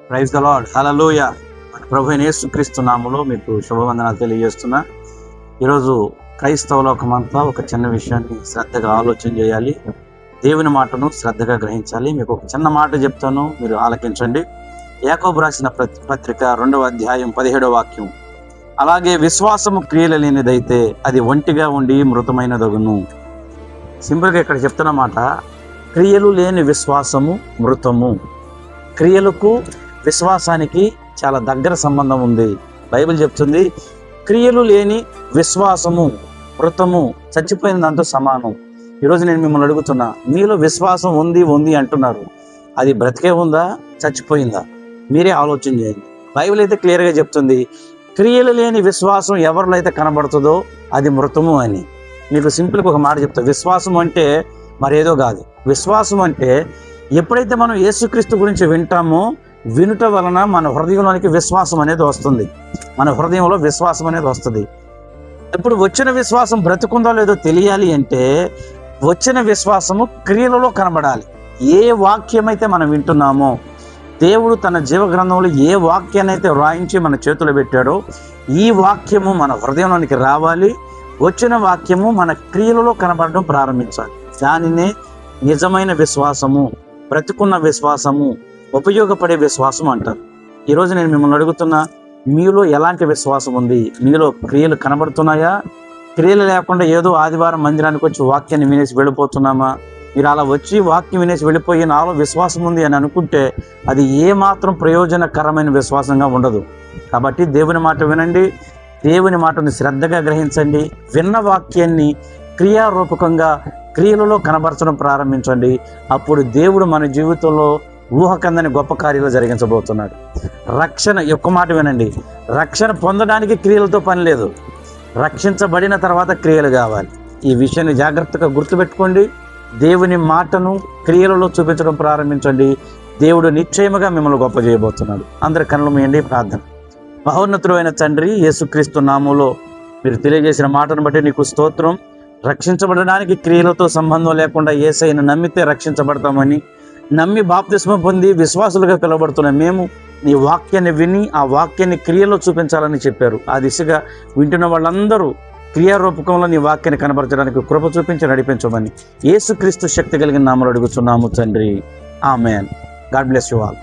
Praise the lord, హల్లెలూయా. మన ప్రభువైన యేసుక్రీస్తు నామములో మీకు శుభవందనాలు తెలియజేస్తున్నా. ఈరోజు క్రైస్తవ లోకమంతా ఒక చిన్న విషయాన్ని శ్రద్ధగా ఆలోచన చేయాలి, దేవుని మాటను శ్రద్ధగా గ్రహించాలి. మీకు ఒక చిన్న మాట చెప్తాను, మీరు ఆలకించండి. యాకోబు రాసిన పత్రిక 2వ అధ్యాయం 17వ వాక్యం. అలాగే విశ్వాసము క్రియలు లేనిదైతే అది ఒంటిగా ఉండి మృతమైనదగును. సింపుల్గా ఇక్కడ చెప్తున్న మాట, క్రియలు లేని విశ్వాసము మృతము. క్రియలకు విశ్వాసానికి చాలా దగ్గర సంబంధం ఉంది. బైబిల్ చెప్తుంది, క్రియలు లేని విశ్వాసము మృతము, చచ్చిపోయిన దాంతో సమానం. ఈరోజు నేను మిమ్మల్ని అడుగుతున్నా, మీలో విశ్వాసం ఉంది అంటున్నారు, అది బ్రతికే ఉందా, చచ్చిపోయిందా? మీరే ఆలోచన చేయండి. బైబిల్ అయితే క్లియర్గా చెప్తుంది, క్రియలు లేని విశ్వాసం ఎవరిలో అయితే కనబడుతుందో అది మృతము అని. మీకు సింపుల్గా ఒక మాట చెప్తా, విశ్వాసం అంటే మరేదో కాదు. విశ్వాసం అంటే ఎప్పుడైతే మనం యేసుక్రీస్తు గురించి వింటామో, వినుట వలన మన హృదయంలోనికి విశ్వాసం అనేది వస్తుంది. మన హృదయంలో విశ్వాసం అనేది వస్తుంది. ఇప్పుడు వచ్చిన విశ్వాసం బ్రతుకుందో లేదో తెలియాలి అంటే వచ్చిన విశ్వాసము క్రియలలో కనబడాలి. ఏ వాక్యం అయితే మనం వింటున్నామో, దేవుడు తన జీవ గ్రంథంలో ఏ వాక్యాన్ని అయితే వ్రాయించి మన చేతులు పెట్టాడో, ఈ వాక్యము మన హృదయంలోనికి రావాలి. వచ్చిన వాక్యము మన క్రియలలో కనబడడం ప్రారంభించాలి. దానినే నిజమైన విశ్వాసము, బ్రతుకున్న విశ్వాసము, ఉపయోగపడే విశ్వాసం అంటారు. ఈరోజు నేను మిమ్మల్ని అడుగుతున్నా, మీలో ఎలాంటి విశ్వాసం ఉంది? మీలో క్రియలు కనబడుతున్నాయా? క్రియలు లేకుండా ఏదో ఆదివారం మందిరానికి వచ్చి వాక్యాన్ని వినేసి వెళ్ళిపోతున్నామా? మీరు అలా వచ్చి వాక్యం వినేసి వెళ్ళిపోయి నాలో విశ్వాసం ఉంది అని అనుకుంటే అది ఏమాత్రం ప్రయోజనకరమైన విశ్వాసంగా ఉండదు. కాబట్టి దేవుని మాట వినండి, దేవుని మాటను శ్రద్ధగా గ్రహించండి. విన్న వాక్యాన్ని క్రియారూపకంగా క్రియలలో కనబరచడం ప్రారంభించండి. అప్పుడు దేవుడు మన జీవితంలో ఊహకందని గొప్ప కార్యాలు జరిగించబోతున్నాడు. రక్షణ, ఒక్క మాట వినండి, రక్షణ పొందడానికి క్రియలతో పని లేదు. రక్షించబడిన తర్వాత క్రియలు కావాలి. ఈ విషయాన్ని జాగ్రత్తగా గుర్తుపెట్టుకోండి. దేవుని మాటను క్రియలలో చూపించడం ప్రారంభించండి. దేవుడు నిశ్చయముగా మిమ్మల్ని గొప్ప చేయబోతున్నాడు. అందరి కన్నులు మూయండి, ప్రార్థన. మహోన్నతుడు అయిన తండ్రి, యేసుక్రీస్తు నామములో మీరు తెలియజేసిన మాటను బట్టి నీకు స్తోత్రం. రక్షించబడడానికి క్రియలతో సంబంధం లేకుండా యేసయ్యను నమ్మితే రక్షించబడతామని నమ్మి బాప్తిస్మం పొంది విశ్వాసులుగా పిలువబడుతున్న మేము నీ వాక్యాన్ని విని ఆ వాక్యాన్ని క్రియలో చూపించాలని చెప్పారు. ఆ దిశగా వింటున్న వాళ్ళందరూ క్రియారూపకంలో నీ వాక్యాన్ని కనబరచడానికి కృప చూపించి నడిపించమని యేసుక్రీస్తు శక్తి కలిగిన నామములో అడుగుచున్నాము తండ్రి, ఆమేన్. God bless you all.